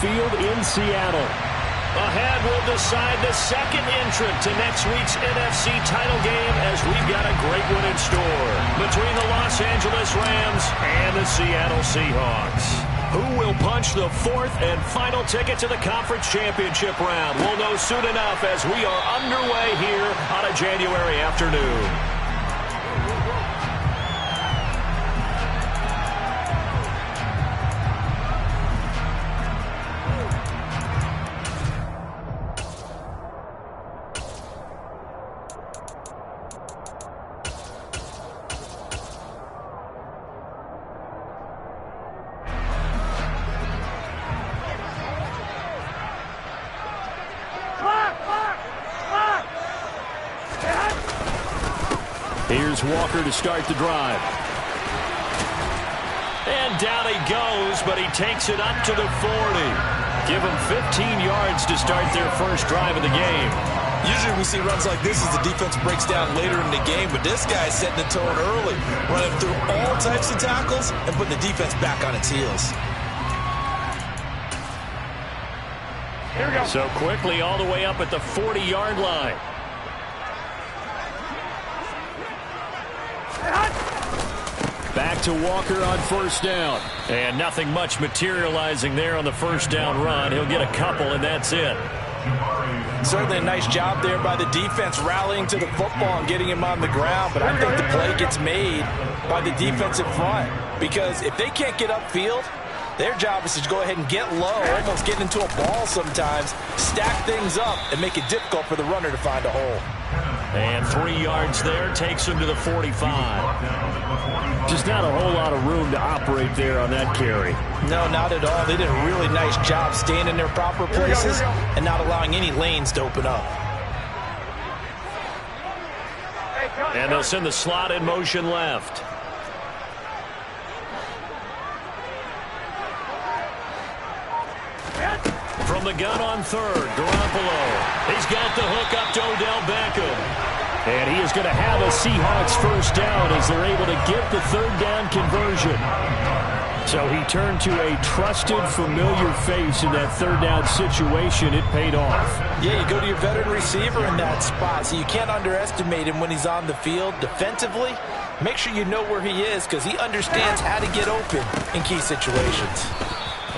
Field in Seattle. Ahead will decide the second entrant to next week's NFC title game as we've got a great one in store between the Los Angeles Rams and the Seattle Seahawks. Who will punch the fourth and final ticket to the conference championship round? We'll know soon enough as we are underway here on a January afternoon. Here's Walker to start the drive. And down he goes, but he takes it up to the 40. Give him 15 yards to start their first drive of the game. Usually we see runs like this as the defense breaks down later in the game, but this guy's setting the tone early, running through all types of tackles and putting the defense back on its heels. Here we go. So quickly all the way up at the 40-yard line. Back to Walker on first down. And nothing much materializing there on the first down run. He'll get a couple, and that's it. Certainly a nice job there by the defense rallying to the football and getting him on the ground, but I think the play gets made by the defensive front because if they can't get upfield, their job is to go ahead and get low, almost get into a ball sometimes, stack things up, and make it difficult for the runner to find a hole. And 3 yards there takes him to the 45. Just not a whole lot of room to operate there on that carry. No, not at all. They did a really nice job staying in their proper places and not allowing any lanes to open up. And they'll send the slot in motion left. From the gun on third, Garoppolo. He's got the hook up to Odell Beckham. And he is going to have a Seahawks first down as they're able to get the third down conversion. So he turned to a trusted, familiar face in that third down situation. It paid off. Yeah, you go to your veteran receiver in that spot, so you can't underestimate him when he's on the field defensively. Make sure you know where he is because he understands how to get open in key situations.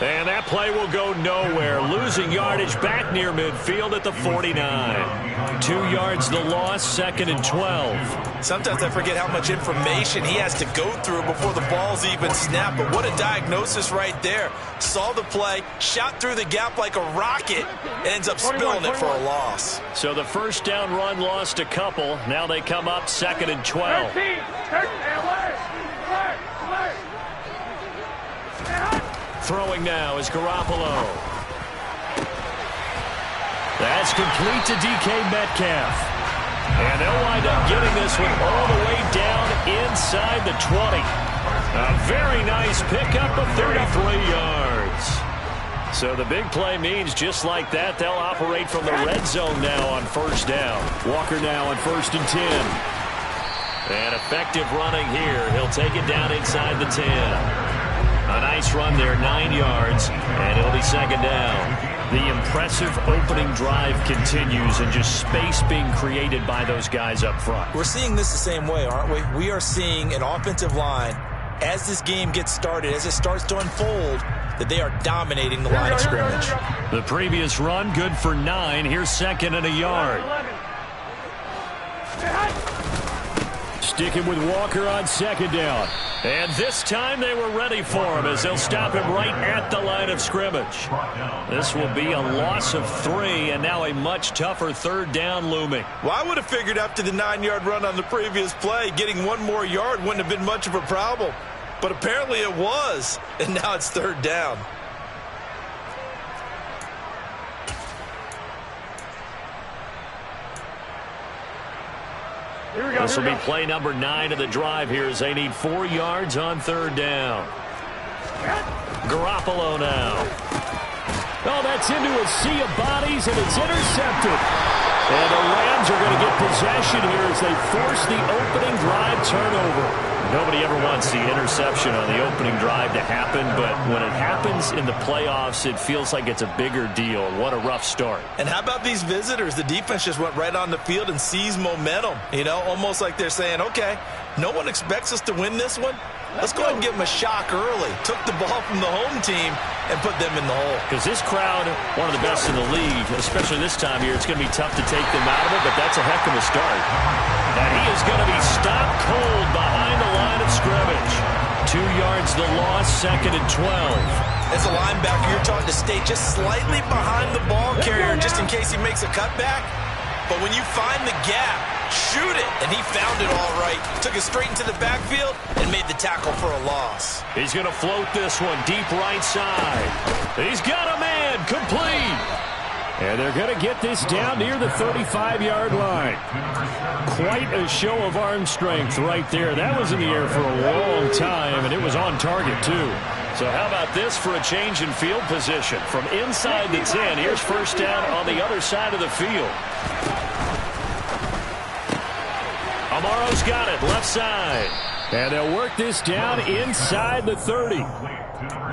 And that play will go nowhere. Losing yardage back near midfield at the 49. 2 yards the loss, 2nd and 12. Sometimes I forget how much information he has to go through before the ball's even snapped. But what a diagnosis right there. Saw the play, shot through the gap like a rocket, and ends up spilling it for a loss. So the first down run lost a couple. Now they come up 2nd and 12. Throwing now is Garoppolo. That's complete to DK Metcalf. And they'll wind up getting this one all the way down inside the 20. A very nice pickup of 33 yards. So the big play means just like that, they'll operate from the red zone now on first down. Walker now on 1st and 10. And effective running here. He'll take it down inside the 10. A nice run there, 9 yards, and it'll be 2nd down. The impressive opening drive continues and just space being created by those guys up front. We're seeing this the same way, aren't we? We are seeing an offensive line, as this game gets started, as it starts to unfold, that they are dominating the line of scrimmage. The previous run, good for 9. Here's 2nd and a yard. Sticking with Walker on 2nd down. And this time they were ready for him as they'll stop him right at the line of scrimmage. This will be a loss of 3 and now a much tougher 3rd down looming. Well, I would have figured after the 9-yard run on the previous play, getting 1 more yard wouldn't have been much of a problem. But apparently it was, and now it's 3rd down. This will be play number 9 of the drive here as they need 4 yards on 3rd down. Garoppolo now. Oh, that's into a sea of bodies, and it's intercepted. And the Rams are going to get possession here as they force the opening drive turnover. Nobody ever wants the interception on the opening drive to happen, but when it happens in the playoffs, it feels like it's a bigger deal. What a rough start. And how about these visitors? The defense just went right on the field and seized momentum. You know, almost like they're saying, okay, no one expects us to win this one. Let's go ahead and give them a shock early. Took the ball from the home team and put them in the hole. Because this crowd, one of the best in the league, especially this time of year, it's going to be tough to take them out of it, but that's a heck of a start. And he is going to be stopped cold behind the line of scrimmage. 2 yards the loss, 2nd and 12. As a linebacker, you're taught to stay just slightly behind the ball carrier just in case he makes a cutback. But when you find the gap, shoot it. And he found it all right. Took it straight into the backfield and made the tackle for a loss. He's going to float this one deep right side. He's got a man complete. And they're going to get this down near the 35-yard line. Quite a show of arm strength right there. That was in the air for a long time, and it was on target, too. So how about this for a change in field position? From inside the 10, here's first down on the other side of the field. Amaro's got it, left side. And they'll work this down inside the 30.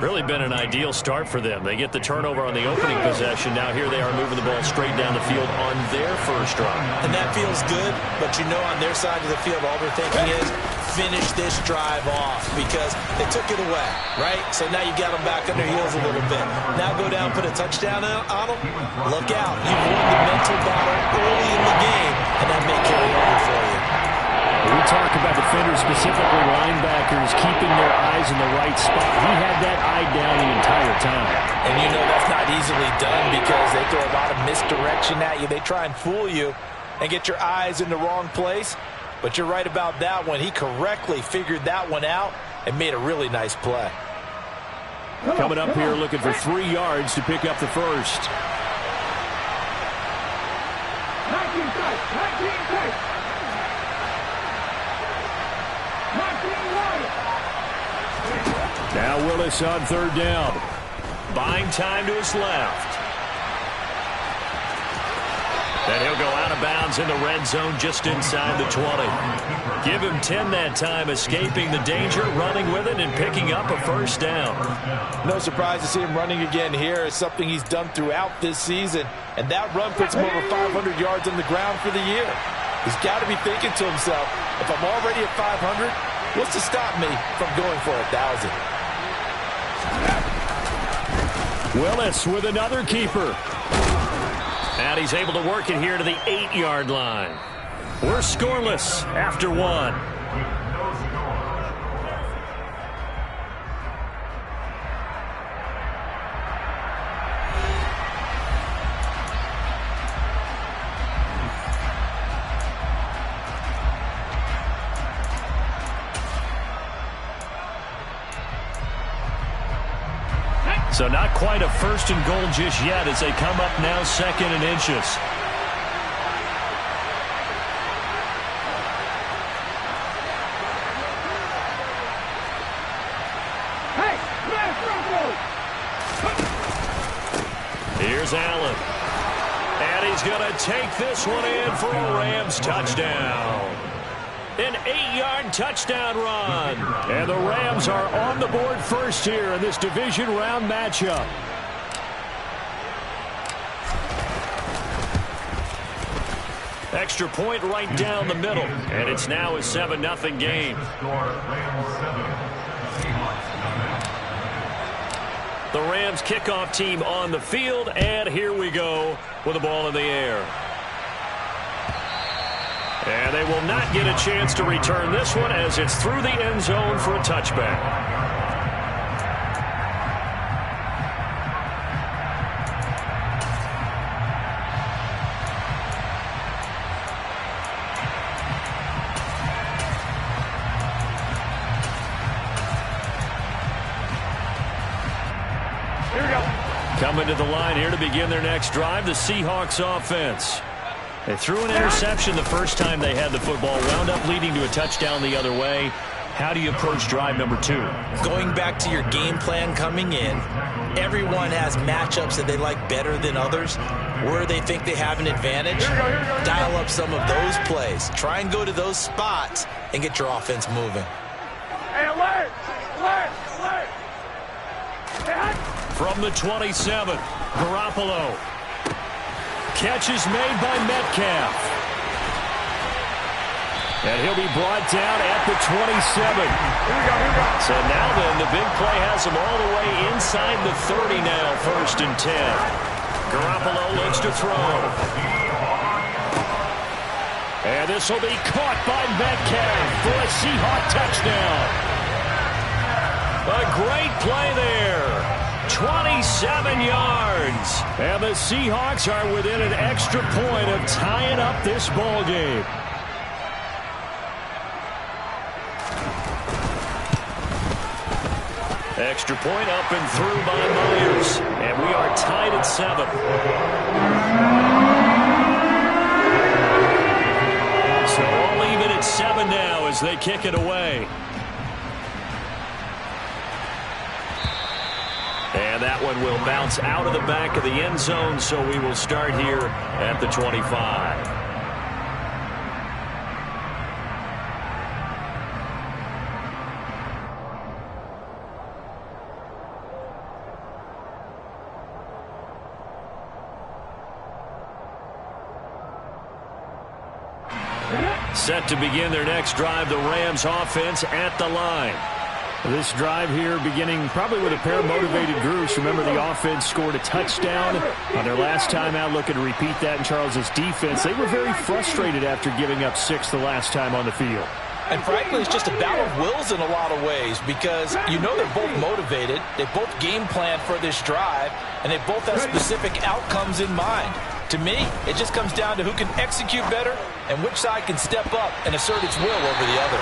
Really been an ideal start for them. They get the turnover on the opening possession. Now here they are moving the ball straight down the field on their first drive. And that feels good, but you know on their side of the field all they're thinking is finish this drive off because they took it away, right? So now you got them back on their heels a little bit. Now go down, put a touchdown on them. Look out. You've won the mental battle early in the game, and that may carry over for you. We talk about defenders, specifically linebackers, keeping their eyes in the right spot. He had that eye down the entire time. And you know that's not easily done because they throw a lot of misdirection at you. They try and fool you and get your eyes in the wrong place. But you're right about that one. He correctly figured that one out and made a really nice play. Coming up here looking for 3 yards to pick up the first. 19 Now Willis on 3rd down. Buying time to his left. And he'll go out of bounds in the red zone just inside the 20. Give him 10 that time, escaping the danger, running with it, and picking up a first down. No surprise to see him running again here. It's something he's done throughout this season. And that run puts him over 500 yards on the ground for the year. He's got to be thinking to himself, if I'm already at 500, what's to stop me from going for 1,000? Willis with another keeper. And he's able to work it here to the 8-yard line. We're scoreless after 1. So not quite a 1st and goal just yet as they come up now 2nd and inches. Here's Allen. And he's going to take this one in for a Rams touchdown. An 8-yard touchdown run. And the Rams are on the board first here in this division round matchup. Extra point right down the middle. And it's now a 7-0 game. The Rams kickoff team on the field. And here we go with the ball in the air. And they will not get a chance to return this one as it's through the end zone for a touchback. Here we go. Coming to the line here to begin their next drive, the Seahawks offense. They threw an interception the first time they had the football, wound up leading to a touchdown the other way. How do you approach drive number 2? Going back to your game plan coming in, everyone has matchups that they like better than others, where they think they have an advantage. Dial up some of those plays. Try and go to those spots and get your offense moving. Hey, alert! Alert! Alert! From the 27, Garoppolo. Catch is made by Metcalf. And he'll be brought down at the 27. So now then, the big play has him all the way inside the 30 now, 1st and 10. Garoppolo looks to throw. And this will be caught by Metcalf for a Seahawk touchdown. A great play there. 27 yards. And the Seahawks are within an extra point of tying up this ball game. Extra point up and through by Myers. And we are tied at 7. So all even at 7 now as they kick it away. And that one will bounce out of the back of the end zone, so we will start here at the 25. Set to begin their next drive, the Rams offense at the line. This drive here beginning probably with a pair of motivated groups. Remember, the offense scored a touchdown on their last time out. Looking to repeat that in Charles's defense. They were very frustrated after giving up 6 the last time on the field. And frankly, it's just a battle of wills in a lot of ways because you know they're both motivated. They both game plan for this drive, and they both have specific outcomes in mind. To me, it just comes down to who can execute better and which side can step up and assert its will over the other.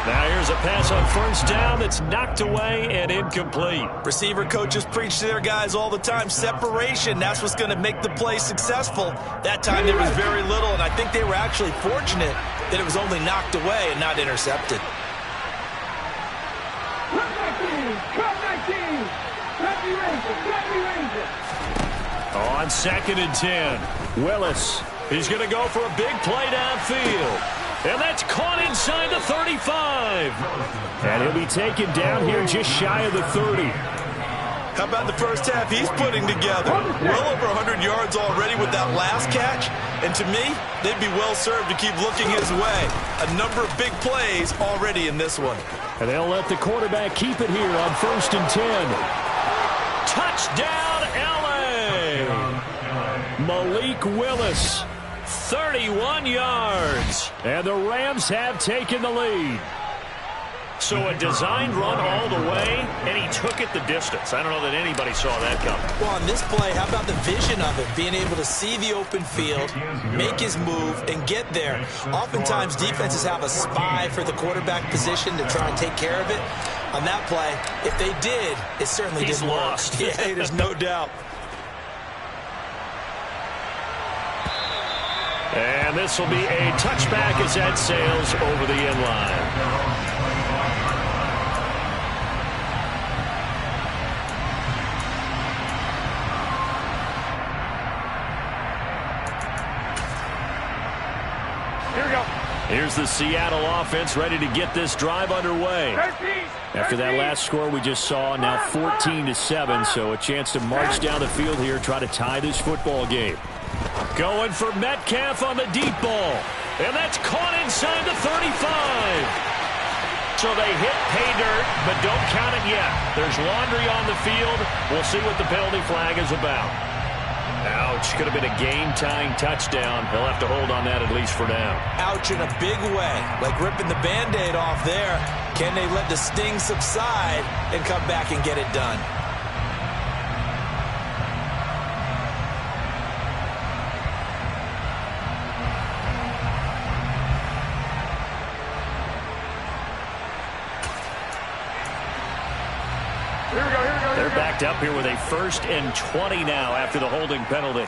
Now here's a pass on 1st down that's knocked away and incomplete. Receiver coaches preach to their guys all the time. Separation, that's what's going to make the play successful. That time there was very little, and I think they were actually fortunate that it was only knocked away and not intercepted. On 2nd and 10, Willis. He's going to go for a big play downfield. And that's caught inside the 35. And he'll be taken down here just shy of the 30. How about the first half he's putting together? Well over 100 yards already with that last catch. And to me, they'd be well served to keep looking his way. A number of big plays already in this one. And they'll let the quarterback keep it here on 1st and 10. Touchdown, L.A. Malik Willis, 31 yards. And the Rams have taken the lead. So a designed run all the way, and he took it the distance. I don't know that anybody saw that coming. Well, on this play, how about the vision of it? Being able to see the open field, make his move, and get there. Oftentimes, defenses have a spy for the quarterback position to try and take care of it. On that play, if they did, it certainly didn't work. Lost. Yeah, there's no doubt. And this will be a touchback as that sails over the end line. Here's the Seattle offense ready to get this drive underway. After that last score we just saw, now 14-7, so a chance to march down the field here, try to tie this football game. Going for Metcalf on the deep ball. And that's caught inside the 35. So they hit pay dirt, but don't count it yet. There's laundry on the field. We'll see what the penalty flag is about. Ouch, could have been a game-tying touchdown. They'll have to hold on that at least for now. Ouch in a big way, like ripping the Band-Aid off there. Can they let the sting subside and come back and get it done? They're backed up here with a 1st and 20 now after the holding penalty.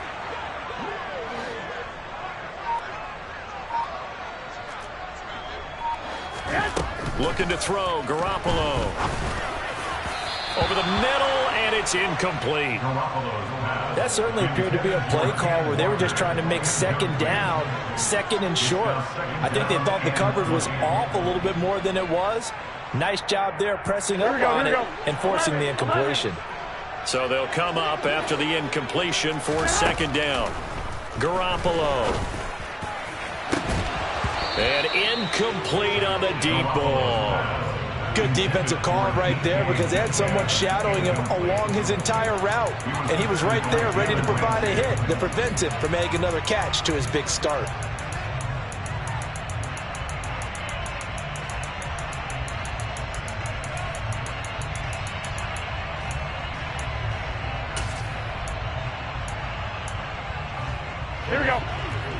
Looking to throw, Garoppolo. Over the middle, and it's incomplete. That certainly appeared to be a play call where they were just trying to make second down, second and short. I think they thought the coverage was off a little bit more than it was. Nice job there pressing up on it and forcing the incompletion. So they'll come up after the incompletion for second down. Garoppolo. And incomplete on the deep ball. Good defensive call right there because they had someone shadowing him along his entire route. And he was right there ready to provide a hit that prevents him from making another catch to his big start. Here we go.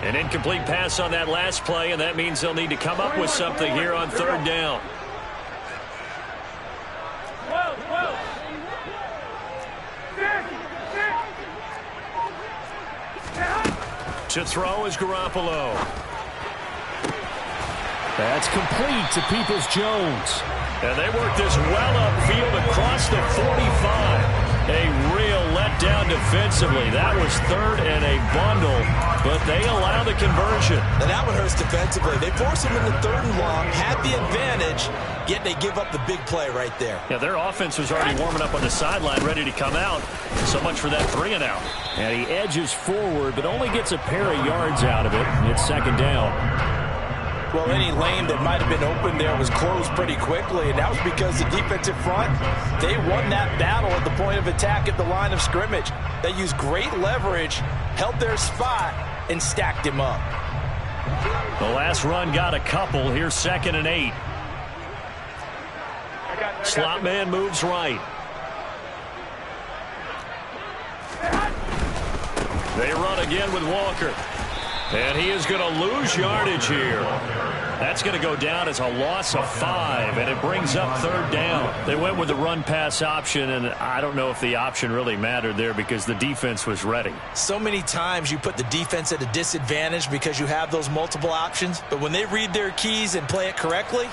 An incomplete pass on that last play, and that means they'll need to come up with something here on third down. To throw is Garoppolo. That's complete to Peoples-Jones. And they work this well upfield across the 45. A real letdown defensively. That was third and a bundle, but they allow the conversion. And that one hurts defensively. They force him into third and long, had the advantage, yet they give up the big play right there. Yeah, their offense was already warming up on the sideline, ready to come out. So much for that 3 and out. And he edges forward, but only gets a pair of yards out of it. It's second down. Well, any lane that might have been open there was closed pretty quickly, and that was because the defensive front, they won that battle at the point of attack at the line of scrimmage. They used great leverage, held their spot, and stacked him up. The last run got a couple. Here's second and 8. Slot man moves right. They run again with Walker. And he is going to lose yardage here. That's going to go down as a loss of 5, and it brings up third down. They went with the run-pass option, and I don't know if the option really mattered there because the defense was ready. So many times you put the defense at a disadvantage because you have those multiple options, but when they read their keys and play it correctly,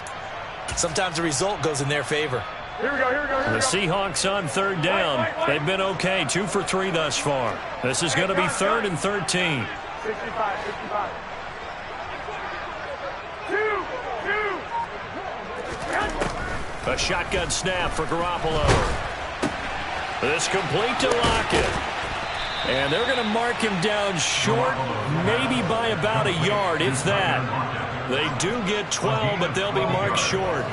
sometimes the result goes in their favor. Here we go, here we go, here we go. The Seahawks on third down. They've been okay, 2 for 3 thus far. This is going to be third and 13. 65, 65. 2. A shotgun snap for Garoppolo. This complete to Lockett. And they're going to mark him down short, maybe by about a yard, if that. They do get 12, but they'll be marked short.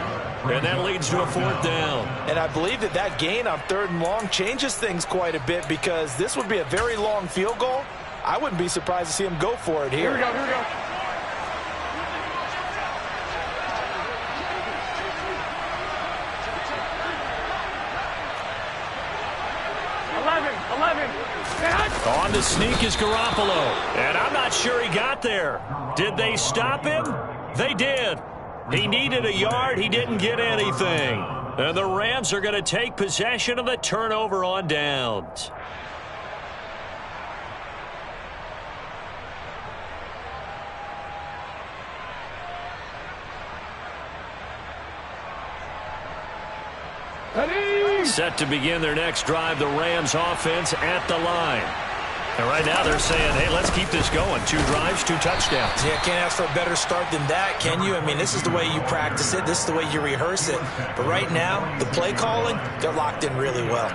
And that leads to a fourth down. And I believe that gain on third and long changes things quite a bit because this would be a very long field goal. I wouldn't be surprised to see him go for it here. Here we go, here we go. On the sneak is Garoppolo. And I'm not sure he got there. Did they stop him? They did. He needed a yard. He didn't get anything. And the Rams are going to take possession of the turnover on downs. Set to begin their next drive, the Rams offense at the line. And right now they're saying, hey, let's keep this going. 2 drives, 2 touchdowns. Yeah, can't ask for a better start than that, can you? I mean, this is the way you practice it. This is the way you rehearse it. But right now, the play calling, they're locked in really well.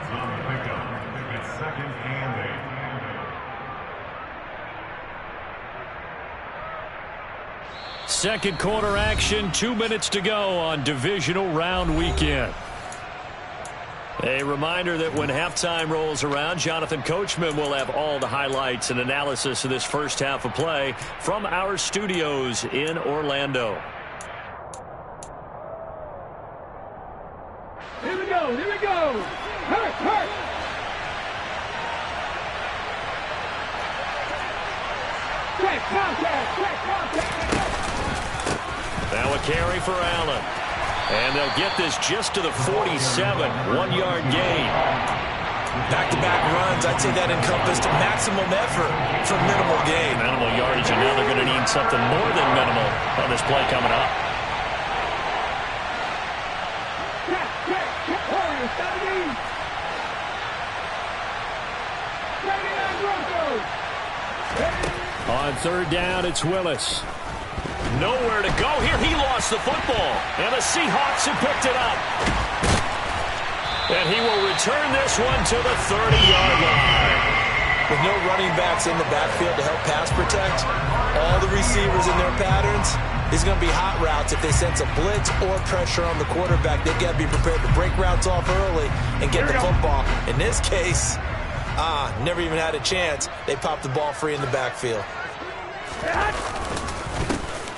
Second quarter action, 2 minutes to go on divisional round weekend. A reminder that when halftime rolls around, Jonathan Coachman will have all the highlights and analysis of this first half of play from our studios in Orlando. Here we go, here we go. Hurt, hurt. Quick contact, quick contact. Now a carry for Allen. And they'll get this just to the 47, 1-yard gain. Back-to-back runs, I'd say that encompassed maximum effort for minimal gain. Minimal yardage, and now they're going to need something more than minimal on this play coming up. On third down, it's Willis. Nowhere to go here. He lost the football. And the Seahawks have picked it up. And he will return this one to the 30-yard line. With no running backs in the backfield to help pass protect, all the receivers in their patterns, it's going to be hot routes if they sense a blitz or pressure on the quarterback. They've got to be prepared to break routes off early and get the football. In this case, never even had a chance. They popped the ball free in the backfield.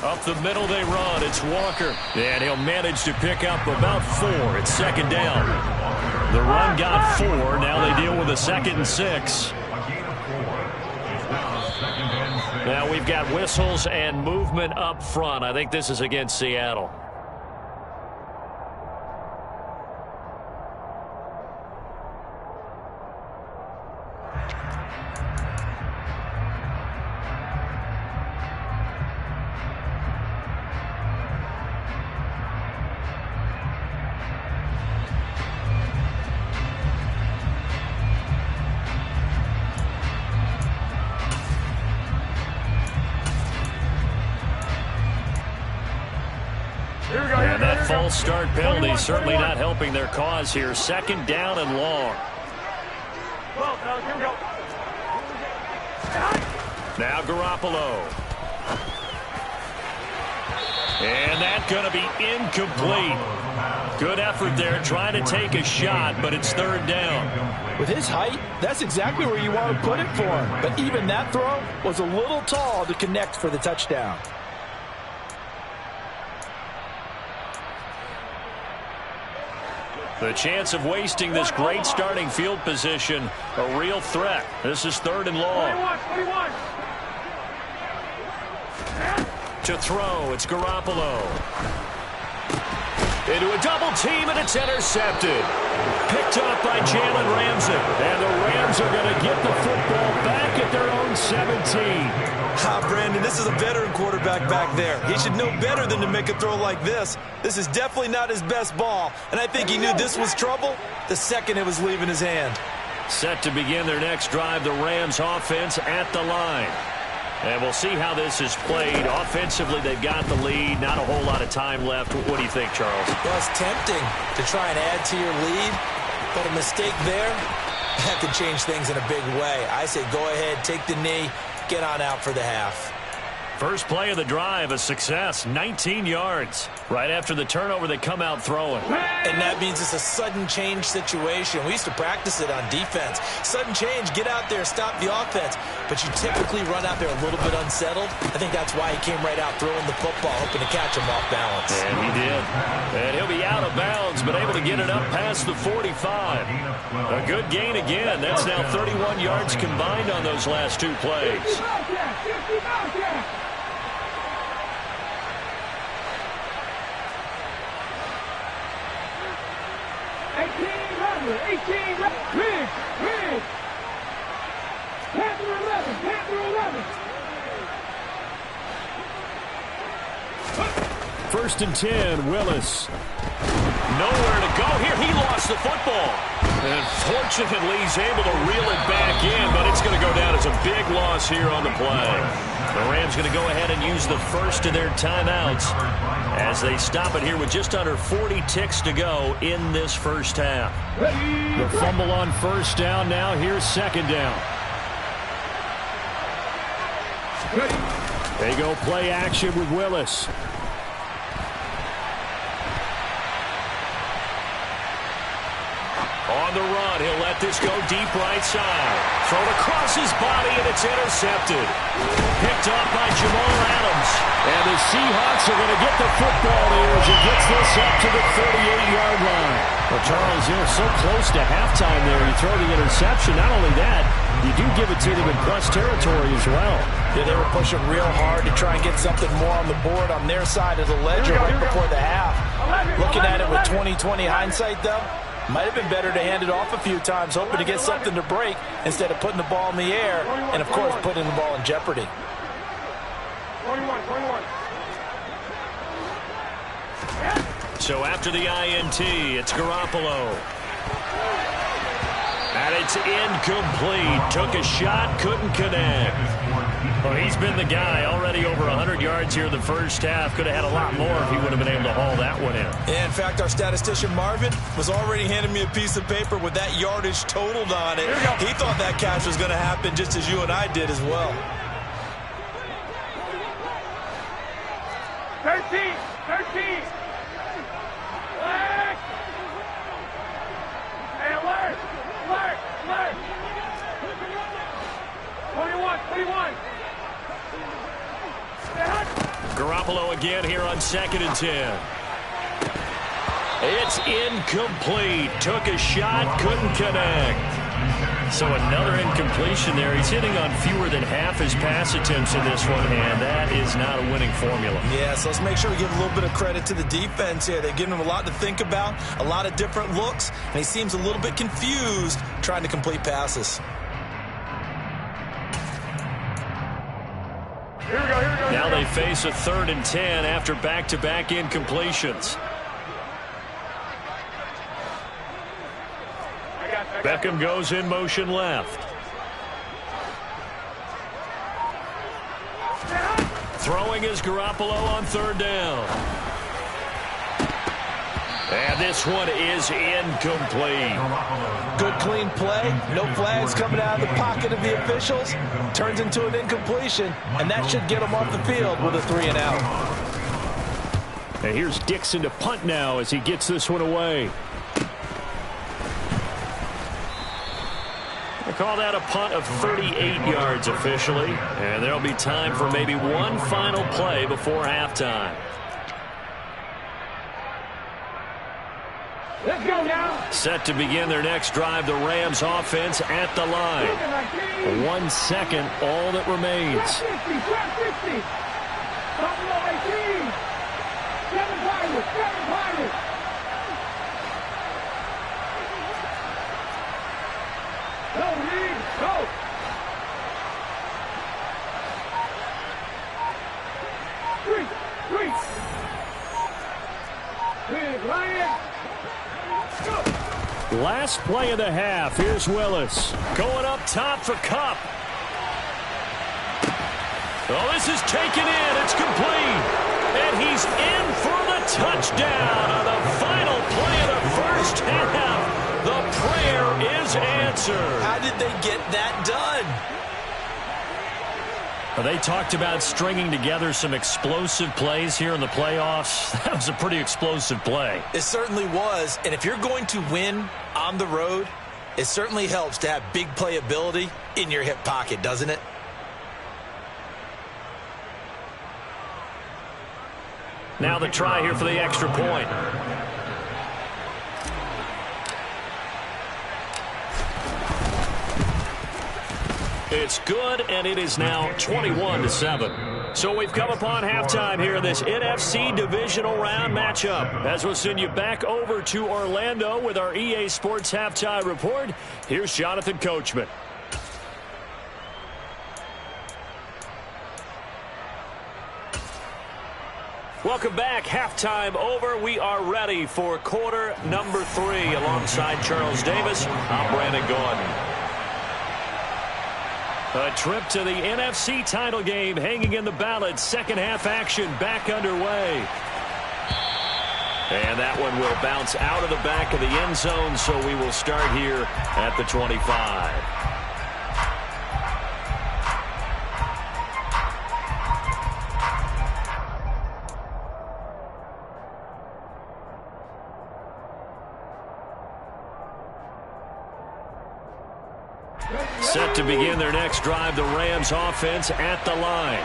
Up the middle they run. It's Walker. And he'll manage to pick up about 4. It's second down. The run got 4. Now they deal with a 2nd and 6. Now we've got whistles and movement up front. I think this is against Seattle. And that false start penalty certainly not helping their cause here. Second down and long. Now Garoppolo. And that's going to be incomplete. Good effort there trying to take a shot, but it's third down. With his height, that's exactly where you want to put it for him. But even that throw was a little tall to connect for the touchdown. The chance of wasting this great starting field position, a real threat. This is third and long. 21. To throw, it's Garoppolo. Into a double team, and it's intercepted. Picked up by Jalen Ramsey. And the Rams are going to get the football back at their own 17. Brandon, this is a veteran quarterback back there. He should know better than to make a throw like this. This is definitely not his best ball, and I think he knew this was trouble the second it was leaving his hand. Set to begin their next drive, the Rams offense at the line. And we'll see how this is played. Offensively, they've got the lead. Not a whole lot of time left. What do you think, Charles? Well, it's tempting to try and add to your lead, but a mistake there, that could change things in a big way. I say go ahead, take the knee, get on out for the half. First play of the drive, a success, 19 yards. Right after the turnover, they come out throwing. And that means it's a sudden change situation. We used to practice it on defense. Sudden change, get out there, stop the offense. But you typically run out there a little bit unsettled. I think that's why he came right out throwing the football, hoping to catch him off balance. And he did. And he'll be out of bounds, but able to get it up past the 45. A good gain again. That's now 31 yards combined on those last two plays. 18, Riggs. Panther 11. First and 10, Willis. Nowhere to go here. He lost the football. And fortunately, he's able to reel it back in, but it's going to go down as a big loss here on the play. The Rams going to go ahead and use the first of their timeouts as they stop it here with just under 40 ticks to go in this first half. The fumble on first down now. Here's second down. They go play action with Willis. On the run, he'll let this go deep right side. Thrown across his body, and it's intercepted. Picked up by Jamal Adams. And the Seahawks are going to get the football here as he gets this up to the 38-yard line. Well, Charles, you're so close to halftime there. You throw the interception. Not only that, you do give it to them in plus territory as well. Yeah, they were pushing real hard to try and get something more on the board on their side of the ledger right before the half. Looking at it with 20/20 hindsight, though, might have been better to hand it off a few times, hoping to get something to break instead of putting the ball in the air and, of course, putting the ball in jeopardy. 21. So after the INT, it's Garoppolo. And it's incomplete. Took a shot, couldn't connect. Well, he's been the guy already over 100 yards here in the first half. Could have had a lot more if he would have been able to haul that one in. Yeah, in fact, our statistician Marvin was already handing me a piece of paper with that yardage totaled on it. He thought that catch was going to happen just as you and I did as well. 13. Alert. Hey, alert. 21. Garoppolo again here on 2nd and 10. It's incomplete. Took a shot, couldn't connect. So another incompletion there. He's hitting on fewer than half his pass attempts in this one, and that is not a winning formula. Yeah, so let's make sure we give a little bit of credit to the defense here. They've given him a lot to think about, a lot of different looks, and he seems a little bit confused trying to complete passes. Here we go. Now they face a 3rd and 10 after back-to-back incompletions. Beckham goes in motion left. Throwing is Garoppolo on 3rd down. And this one is incomplete. Good clean play. No flags coming out of the pocket of the officials. Turns into an incompletion, and that should get him off the field with a 3 and out. And here's Dixon to punt now as he gets this one away. They call that a punt of 38 yards officially. And there'll be time for maybe one final play before halftime. Let's go now. Set to begin their next drive, the Rams offense at the line. 1 second, all that remains. 60. Buffalo 18. 7 Pirates. Go, Reed, go. Three. Big Ryan. Last play of the half. Here's Willis. Going up top for Kupp. Oh, this is taken in. It's complete. And he's in for the touchdown on the final play of the first half. The prayer is answered. How did they get that done? They talked about stringing together some explosive plays here in the playoffs. That was a pretty explosive play. It certainly was. And if you're going to win on the road, it certainly helps to have big playability in your hip pocket, doesn't it? Now the try here for the extra point. It's good, and it is now 21-7. So we've come upon halftime here in this NFC divisional round matchup. As we'll send you back over to Orlando with our EA Sports Halftime Report, here's Jonathan Coachman. Welcome back. Halftime over. We are ready for quarter number 3. Alongside Charles Davis, I'm Brandon Gordon. A trip to the NFC title game hanging in the balance. Second half action back underway. And that one will bounce out of the back of the end zone, so we will start here at the 25. Set to begin their next drive, the Rams offense at the line.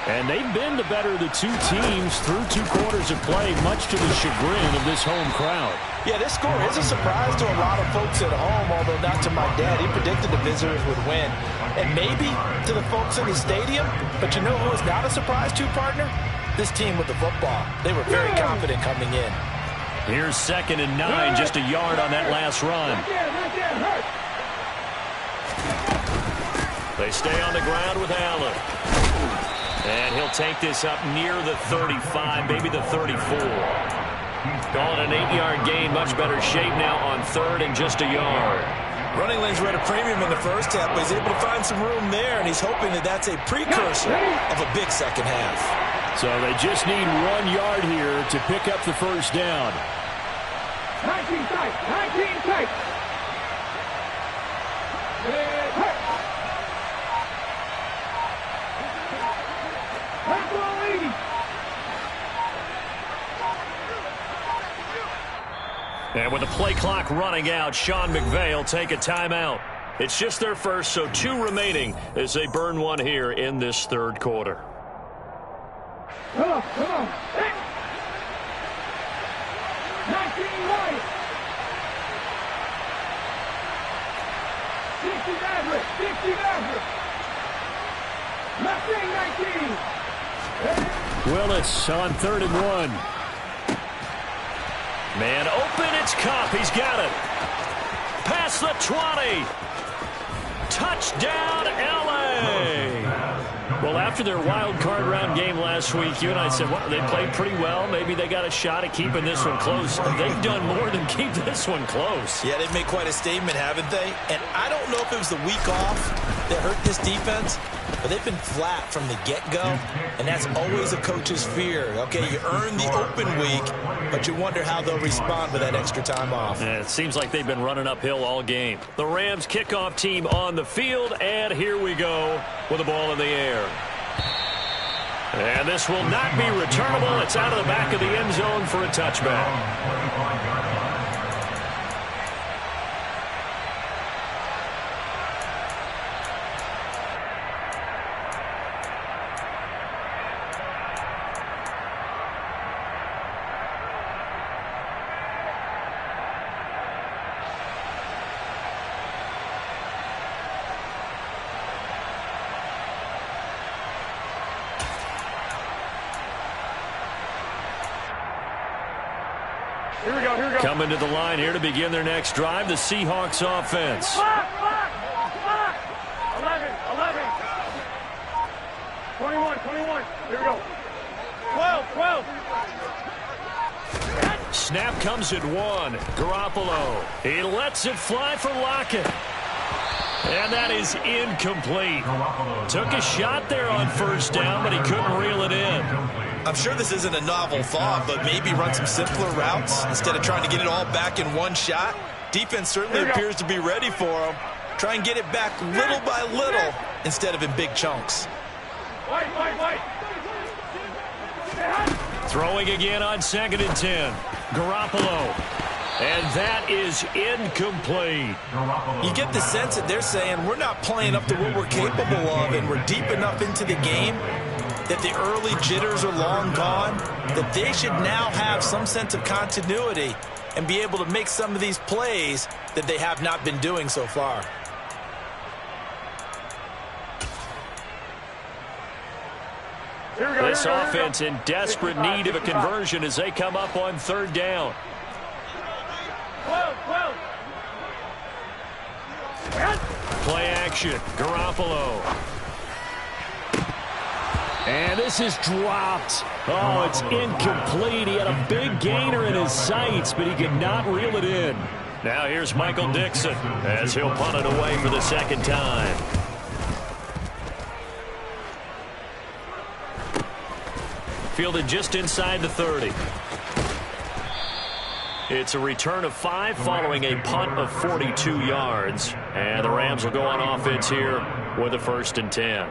And they've been the better of the two teams through 2 quarters of play, much to the chagrin of this home crowd. Yeah, this score is a surprise to a lot of folks at home, although not to my dad. He predicted the visitors would win. And maybe to the folks in the stadium, but you know who is not a surprise to, partner? This team with the football. They were very confident coming in. Here's 2nd and 9, just a yard on that last run. They stay on the ground with Allen. And he'll take this up near the 35, maybe the 34. Calling an 8-yard gain, much better shape now on 3rd and just a yard. Running lanes were at a premium in the first half, but he's able to find some room there, and he's hoping that that's a precursor of a big second half. So they just need 1 yard here to pick up the first down. 19 tight, 19 tight. And with the play clock running out, Sean McVay will take a timeout. It's just their first, so 2 remaining as they burn one here in this third quarter. Come on, come on. 19 right. 60 average, 60 average. Nothing 19. Willis on 3rd and 1. Man open, it's Cup. He's got it. Past the 20. Touchdown, L.A. Well, after their wild card round game last week, you and I said, well, they played pretty well. Maybe they got a shot at keeping this one close. They've done more than keep this one close. Yeah, they've made quite a statement, haven't they? And I don't know if it was the week off that hurt this defense, but they've been flat from the get-go, and that's always a coach's fear. Okay, you earn the open week, but you wonder how they'll respond with that extra time off. And it seems like they've been running uphill all game. The Rams kickoff team on the field, and here we go with the ball in the air. And this will not be returnable. It's out of the back of the end zone for a touchback. Here we go, here we go. Coming to the line here to begin their next drive, the Seahawks offense. 11, 21, 21. Here we go. 12. Snap comes at 1. Garoppolo. He lets it fly for Lockett. And that is incomplete. Took a shot there on first down, but he couldn't reel it in. I'm sure this isn't a novel thought, but maybe run some simpler routes instead of trying to get it all back in one shot. Defense certainly appears to be ready for him. Try and get it back little by little instead of in big chunks. Wait. Throwing again on 2nd and 10. Garoppolo. And that is incomplete. You get the sense that they're saying we're not playing up to what we're capable of, and we're deep enough into the game that the early jitters are long gone, that they should now have some sense of continuity and be able to make some of these plays that they have not been doing so far. This offense in desperate need of a conversion as they come up on 3rd down. 12. Play action. Garoppolo. And this is dropped. Oh, it's incomplete. He had a big gainer in his sights, but he could not reel it in. Now here's Michael Dixon as he'll punt it away for the second time. Fielded just inside the 30. It's a return of 5 following a punt of 42 yards. And the Rams will go on offense here with a 1st and 10.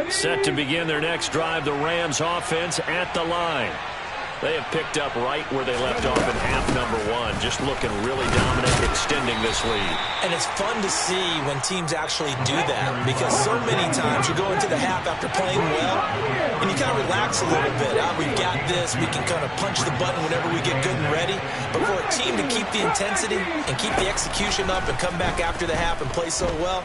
Set to begin their next drive, the Rams offense at the line. They have picked up right where they left off in half number 1, just looking really dominant, extending this lead. And it's fun to see when teams actually do that, because so many times you go into the half after playing well, and you kind of relax a little bit. We've got this. We can kind of punch the button whenever we get good and ready. But for a team to keep the intensity and keep the execution up and come back after the half and play so well,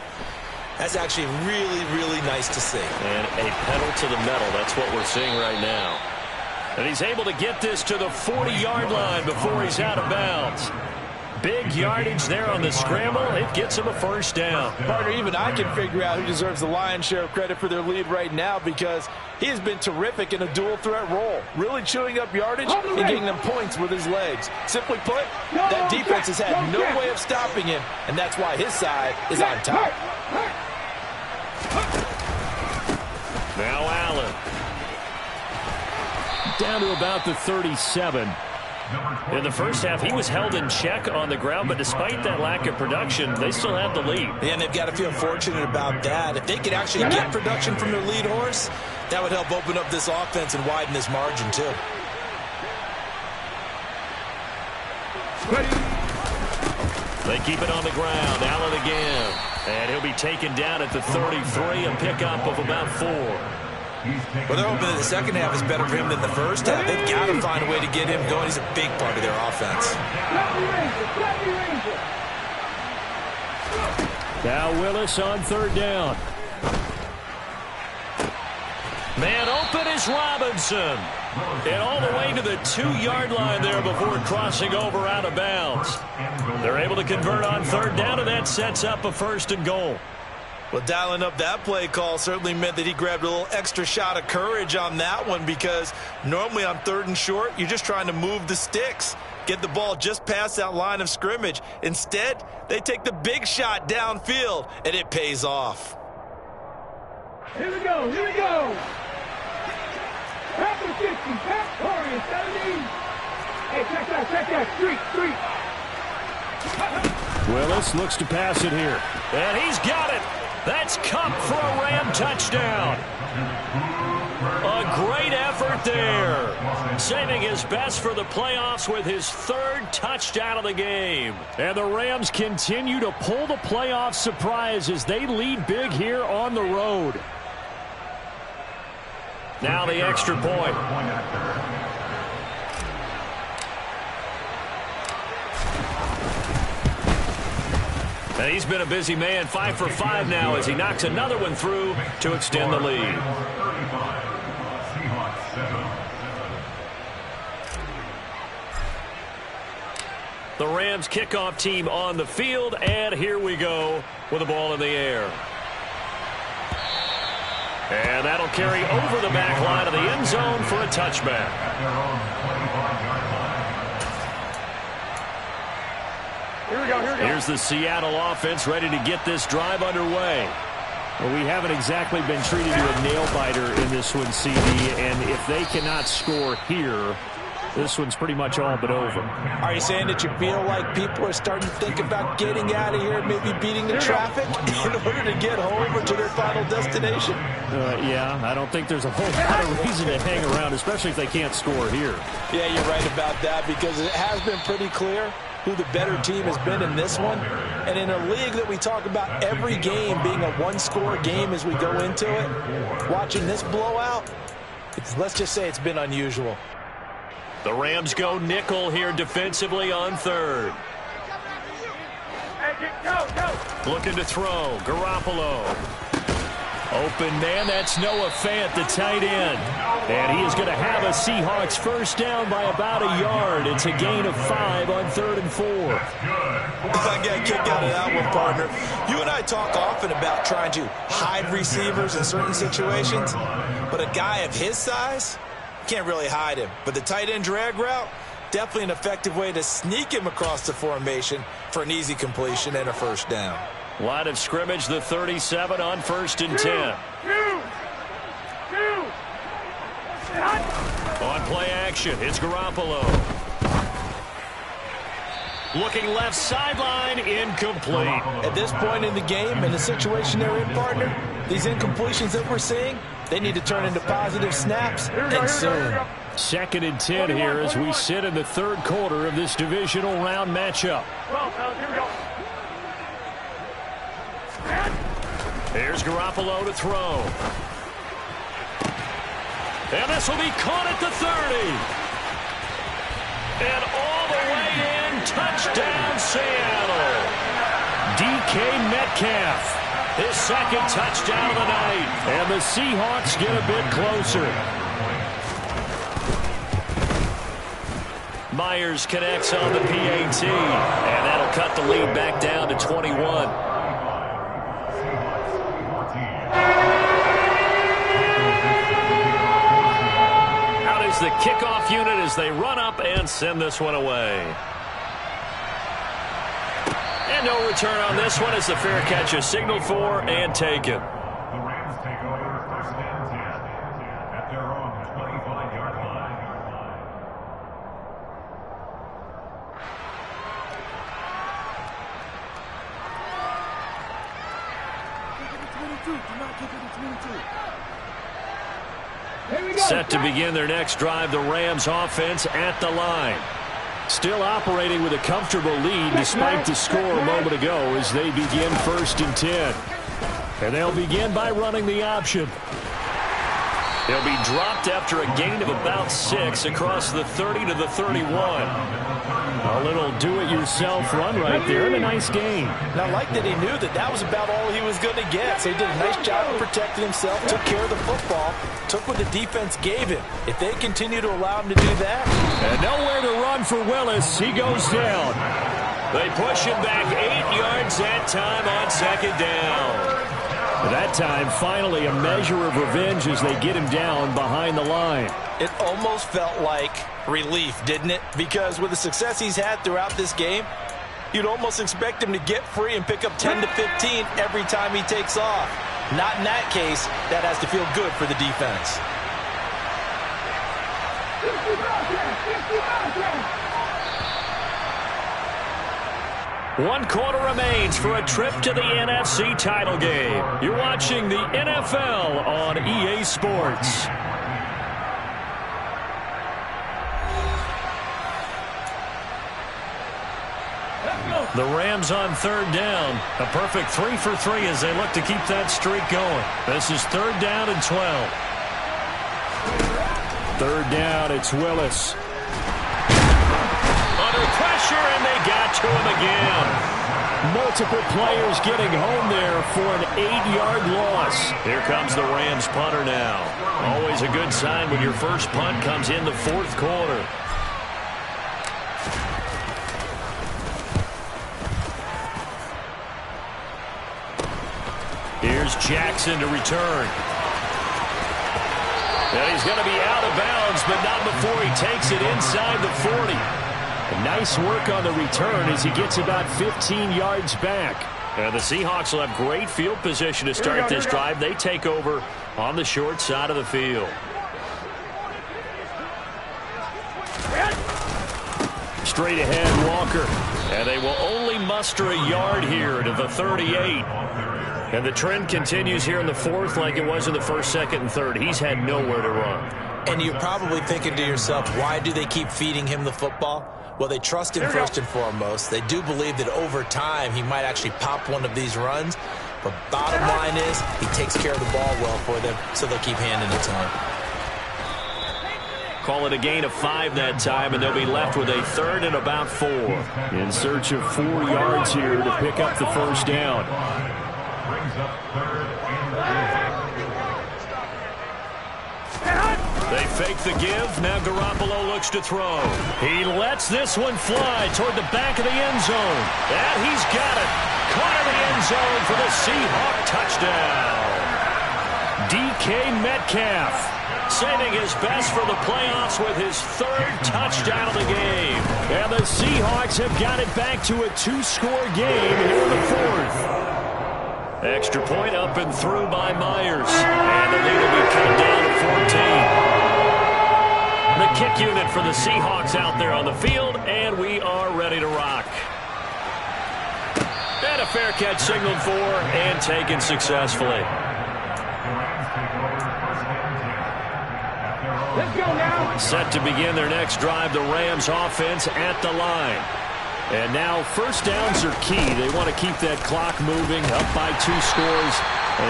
that's actually really, really nice to see. And a pedal to the metal. That's what we're seeing right now. And he's able to get this to the 40-yard line before he's out of bounds. Big yardage there on the scramble. It gets him a first down. Partner, even I can figure out who deserves the lion's share of credit for their lead right now, because he has been terrific in a dual threat role, really chewing up yardage and getting them points with his legs. Simply put, that defense has had no way of stopping him, and that's why his side is on top. Now Allen. Down to about the 37. In the first half, he was held in check on the ground, but despite that lack of production, they still have the lead. And they've got to feel fortunate about that. If they could actually get production from their lead horse, that would help open up this offense and widen this margin too. They keep it on the ground. Allen again. And he'll be taken down at the 33, a pickup of about 4. Well, they're hoping that the second half is better for him than the first half. They've got to find a way to get him going. He's a big part of their offense. Now Willis on third down. Man open is Robinson. And all the way to the 2-yard line there before crossing over out of bounds. They're able to convert on third down, and that sets up a 1st and goal. Well, dialing up that play call certainly meant that he grabbed a little extra shot of courage on that one, because normally on 3rd and short, you're just trying to move the sticks, get the ball just past that line of scrimmage. Instead, they take the big shot downfield, and it pays off. Here we go, here we go. Back to 50, back, Corey, 70. Hey, check that, street. Willis looks to pass it here. And he's got it. That's Cup for a Ram touchdown. A great effort there. Saving his best for the playoffs with his 3rd touchdown of the game. And the Rams continue to pull the playoff surprise as they lead big here on the road. Now the extra point. And he's been a busy man, 5 for 5 now as he knocks another one through to extend the lead. The Rams kickoff team on the field, and here we go with the ball in the air. And that'll carry over the back line of the end zone for a touchback. Here we go, here we go. Here's the Seattle offense ready to get this drive underway. Well, we haven't exactly been treated to a nail-biter in this one, CD, and if they cannot score here, this one's pretty much all but over. Are you saying that you feel like people are starting to think about getting out of here, maybe beating the traffic in order to get home or to their final destination? Yeah, I don't think there's a whole lot of reason to hang around, especially if they can't score here. Yeah, you're right about that, because it has been pretty clear who the better team has been in this one. And in a league that we talk about every game being a one-score game as we go into it, watching this blowout, let's just say it's been unusual. The Rams go nickel here defensively on 3rd. Hey, go. Looking to throw. Garoppolo. Open man, that's Noah Fant, the tight end. And he is going to have a Seahawks first down by about a yard. It's a gain of 5 on 3rd and 4. I got a kick out of that one, partner. You and I talk often about trying to hide receivers in certain situations, but a guy of his size can't really hide him. But the tight end drag route, definitely an effective way to sneak him across the formation for an easy completion and a first down. Line of scrimmage, the 37 on 1st and 10. On play action, it's Garoppolo. Looking left sideline, incomplete. At this point in the game, in the situation they're in, partner, these incompletions that we're seeing, they need to turn into positive snaps, and soon. 2nd and 10 here as we sit in the 3rd quarter of this divisional round matchup. Well, here we go. Here's Garoppolo to throw. And this will be caught at the 30. And all the way in, touchdown Seattle. DK Metcalf, his 2nd touchdown of the night. And the Seahawks get a bit closer. Myers connects on the PAT, and that'll cut the lead back down to 21. Out is the kickoff unit as they run up and send this one away. And no return on this one as the fair catch is signaled for and taken. The Rams take over first and 10 at their own 25-yard line. Set to begin their next drive, the Rams offense at the line. Still operating with a comfortable lead despite the score a moment ago as they begin first and 10. And they'll begin by running the option. He'll be dropped after a gain of about 6 across the 30 to the 31. A little do-it-yourself run right there and a nice gain. And I like that he knew that that was about all he was going to get. So he did a nice job of protecting himself, took care of the football, took what the defense gave him. If they continue to allow him to do that. And nowhere to run for Willis. He goes down. They push him back 8 yards that time on second down. That time, finally, a measure of revenge as they get him down behind the line. It almost felt like relief, didn't it? Because with the success he's had throughout this game, you'd almost expect him to get free and pick up 10 to 15 every time he takes off. Not in that case. That has to feel good for the defense. 1 quarter remains for a trip to the NFC title game. You're watching the NFL on EA Sports. The Rams on third down. A perfect 3 for 3 as they look to keep that streak going. This is third down and 12. Third down, it's Willis. Under pressure, and they got to him again. Multiple players getting home there for an 8-yard loss. Here comes the Rams punter now. Always a good sign when your first punt comes in the fourth quarter. Here's Jackson to return. And he's going to be out of bounds, but not before he takes it inside the 40. Nice work on the return as he gets about 15 yards back. And the Seahawks will have great field position to start this drive. They take over on the short side of the field. Straight ahead, Walker. And they will only muster a yard here to the 38. And the trend continues here in the fourth like it was in the first, second, and third. He's had nowhere to run. And you're probably thinking to yourself, why do they keep feeding him the football? Well, they trust him first and foremost. They do believe that over time he might actually pop one of these runs. But bottom line is he takes care of the ball well for them, so they'll keep handing it to him. Call it a gain of 5 that time, and they'll be left with a third and about 4. In search of 4 yards here to pick up the first down. They fake the give. Now Garoppolo looks to throw. He lets this one fly toward the back of the end zone. And he's got it. Caught in the end zone for the Seahawk touchdown. DK Metcalf saving his best for the playoffs with his 3rd touchdown of the game. And the Seahawks have got it back to a 2-score game here in the 4th. Extra point up and through by Myers. And the lead will be cut down to 14. The kick unit for the Seahawks out there on the field, and we are ready to rock. And a fair catch signaled for and taken successfully. Let's go now. Set to begin their next drive, the Rams offense at the line. And now first downs are key. They want to keep that clock moving, up by 2 scores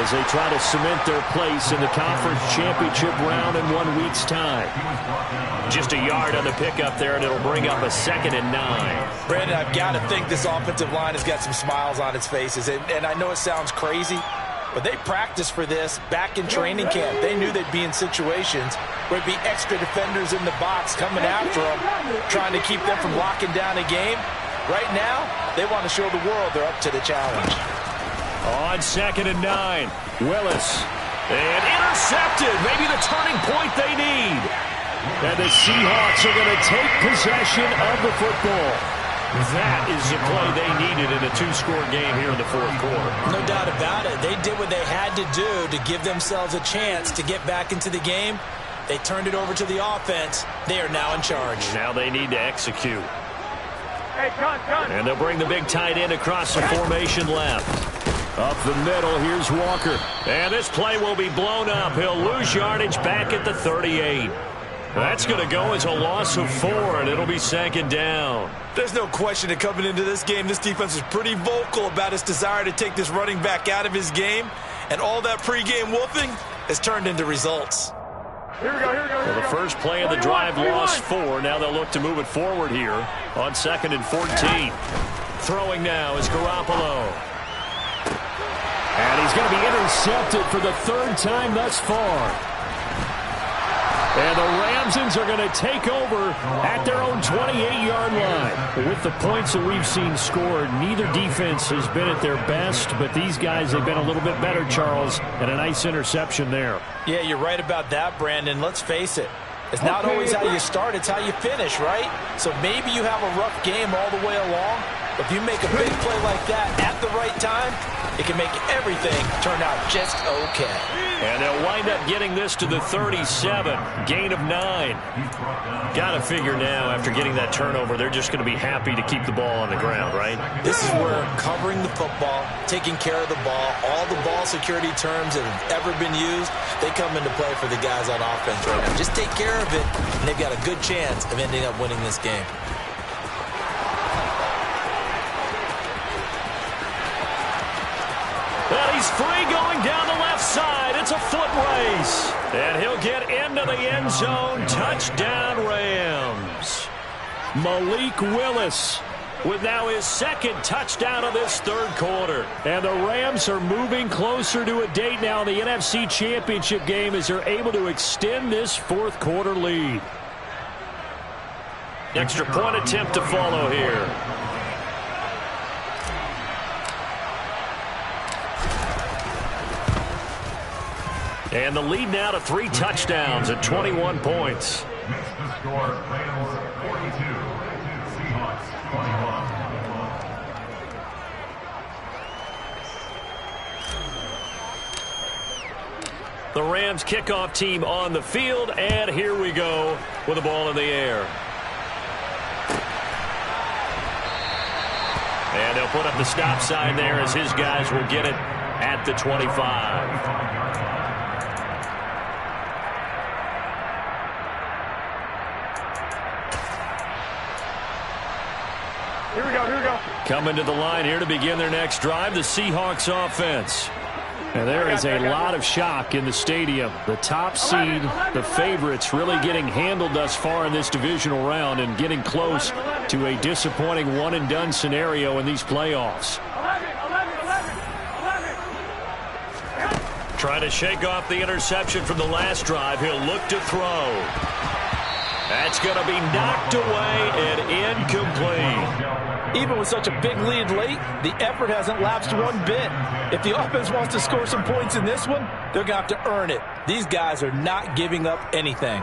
as they try to cement their place in the conference championship round in 1 week's time. Just a yard on the pickup there, and it'll bring up a 2nd and 9. Brandon, I've got to think this offensive line has got some smiles on its faces. And I know it sounds crazy, But they practiced for this back in training camp. They knew they'd be in situations where there'd be extra defenders in the box coming after them, trying to keep them from locking down a game. Right now, they want to show the world they're up to the challenge. On 2nd and 9, Willis. And intercepted. Maybe the turning point they need. And the Seahawks are going to take possession of the football. That is the play they needed in a 2-score game here in the 4th quarter. No doubt about it. They did what they had to do to give themselves a chance to get back into the game. They turned it over to the offense. They are now in charge. Now they need to execute. Hey, John. And they'll bring the big tight end across the formation left. Up the middle, here's Walker. And this play will be blown up. He'll lose yardage back at the 38. That's going to go as a loss of 4, and it'll be 2nd down. There's no question that coming into this game, this defense is pretty vocal about its desire to take this running back out of his game. And all that pregame wolfing has turned into results. Here we go. Well, the first play of the drive lost 4. Now they'll look to move it forward here on 2nd and 14. Throwing now is Garoppolo. And he's going to be intercepted for the 3rd time thus far. And the Ramsons are going to take over at their own 28-yard line. With the points that we've seen scored, neither defense has been at their best, but these guys have been a little bit better, Charles, and a nice interception there. Yeah, you're right about that, Brandon. Let's face it. It's not always how you start, it's how you finish, right? So maybe you have a rough game all the way along, but if you make a big play like that at the right time, it can make everything turn out just okay. And they'll wind up getting this to the 37. Gain of 9. Got to figure now, after getting that turnover, they're just going to be happy to keep the ball on the ground, right? This is where covering the football, taking care of the ball, all the ball security terms that have ever been used, they come into play for the guys on offense right now. Just take care of it, and they've got a good chance of ending up winning this game. Well, he's free going down the left side. It's a foot race. And he'll get into the end zone. Touchdown, Rams. Malik Willis with now his 2nd touchdown of this 3rd quarter. And the Rams are moving closer to a date now in the NFC Championship game as they're able to extend this 4th quarter lead. Extra point attempt to follow here. And the lead now to 3 touchdowns at 21 points. Makes the score Rams 42, Seahawks 21. The Rams kickoff team on the field, and here we go with the ball in the air. And they'll put up the stop sign there as his guys will get it at the 25. Here we go. Coming to the line here to begin their next drive, the Seahawks offense. And there is a lot of shock in the stadium. The top seed, the favorites, really getting handled thus far in this divisional round and getting close to a disappointing one-and-done scenario in these playoffs. 11. Trying to shake off the interception from the last drive. He'll look to throw. That's going to be knocked away and incomplete. Even with such a big lead late, the effort hasn't lapsed one bit. If the offense wants to score some points in this one, they're going to have to earn it. These guys are not giving up anything.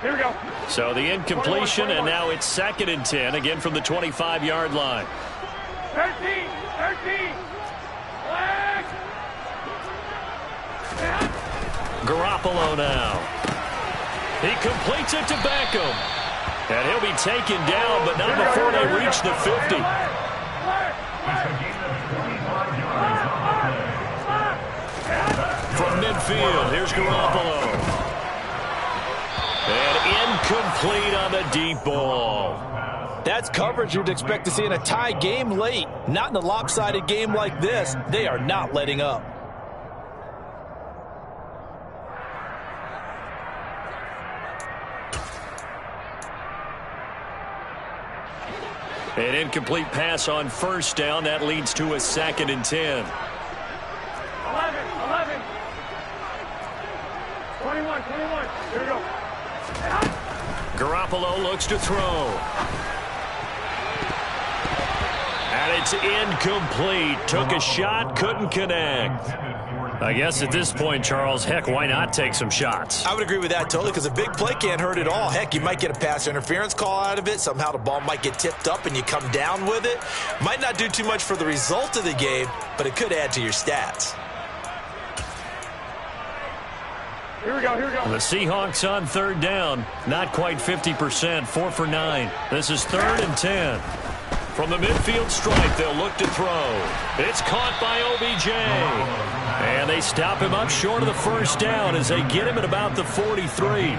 Here we go. So the incompletion, and now it's 2nd and 10, again from the 25-yard line. 13. Garoppolo now. He completes it to Beckham. And he'll be taken down, but not before they reach the 50. From midfield, here's Garoppolo. And incomplete on the deep ball. That's coverage you'd expect to see in a tie game late. Not in a lopsided game like this. They are not letting up. An incomplete pass on first down. That leads to a 2nd and 10. 11, 21. Here we go. Garoppolo looks to throw. And it's incomplete. Took a shot, couldn't connect. I guess at this point, Charles, heck, why not take some shots? I would agree with that totally, because a big play can't hurt at all. Heck, you might get a pass interference call out of it. Somehow the ball might get tipped up and you come down with it. Might not do too much for the result of the game, but it could add to your stats. Here we go. The Seahawks on 3rd down. Not quite 50%, 4 for 9. This is 3rd and 10. From the midfield stripe, they'll look to throw. It's caught by OBJ. And they stop him up short of the first down as they get him at about the 43.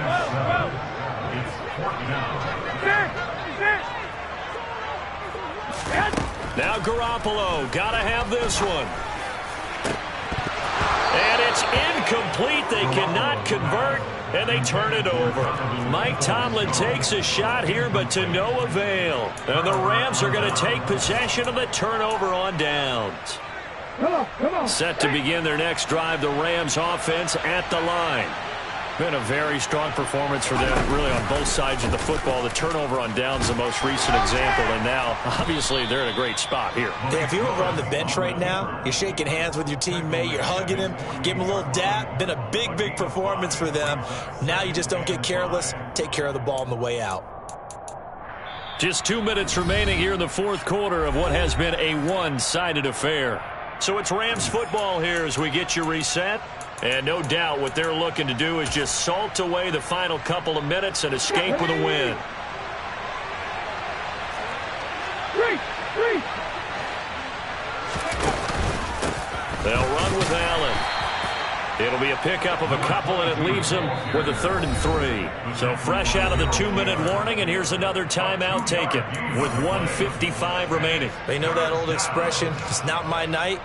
Now Garoppolo, gotta have this one. And it's incomplete. They cannot convert, and they turn it over. Mike Tomlin takes a shot here, but to no avail. And the Rams are going to take possession of the turnover on downs. Come on. Set to begin their next drive, the Rams offense at the line. Been a very strong performance for them, really, on both sides of the football. The turnover on downs, the most recent example, and now, obviously, they're in a great spot here. Yeah, if you're over on the bench right now, you're shaking hands with your teammate, you're hugging him, give him a little dap. Been a big, big performance for them. Now you just don't get careless. Take care of the ball on the way out. Just 2 minutes remaining here in the 4th quarter of what has been a one-sided affair. So it's Rams football here as we get you reset. And no doubt what they're looking to do is just salt away the final couple of minutes and escape with a win. They'll run with Allen. It'll be a pickup of a couple, and it leaves them with a 3rd and 3. So fresh out of the 2-minute warning, and here's another timeout taken with 1:55 remaining. They know that old expression, it's not my night.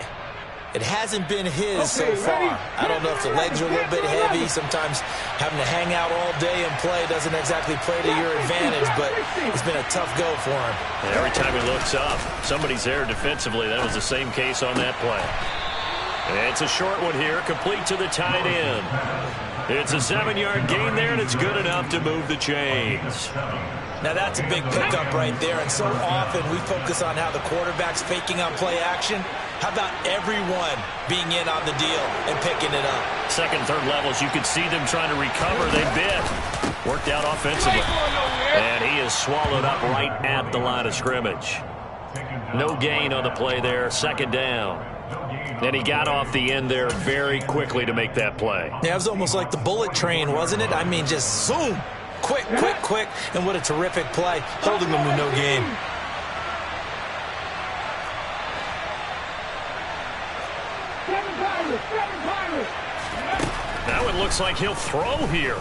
It hasn't been his so far. I don't know if the legs are a little bit heavy. Sometimes having to hang out all day and play doesn't exactly play to your advantage, but it's been a tough go for him. And every time he looks up, somebody's there defensively. That was the same case on that play. And it's a short one here, complete to the tight end. It's a 7-yard gain there, and it's good enough to move the chains. Now that's a big pickup right there, and so often we focus on how the quarterback's faking on play action. How about everyone being in on the deal and picking it up? 2nd, 3rd levels, you could see them trying to recover. They bit. Worked out offensively. And he is swallowed up right at the line of scrimmage. No gain on the play there, 2nd down. And he got off the end there very quickly to make that play. Yeah, it was almost like the bullet train, wasn't it? I mean, just zoom. Quick. And what a terrific play, holding them to no gain. Now it looks like he'll throw here.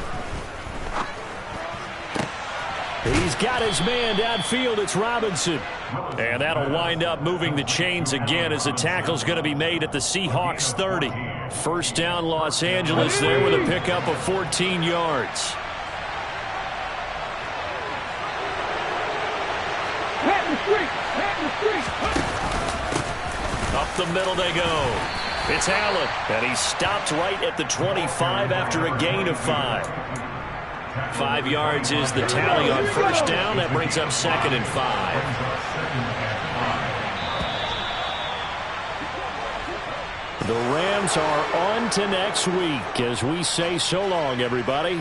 He's got his man downfield. It's Robinson. And that'll wind up moving the chains again as the tackle's going to be made at the Seahawks 30. 1st down, Los Angeles there with a pickup of 14 yards. Up the middle they go. It's Allen, and he stopped right at the 25 after a gain of 5. 5 yards is the tally on 1st down. That brings up 2nd and 5. The Rams are on to next week as we say so long, everybody.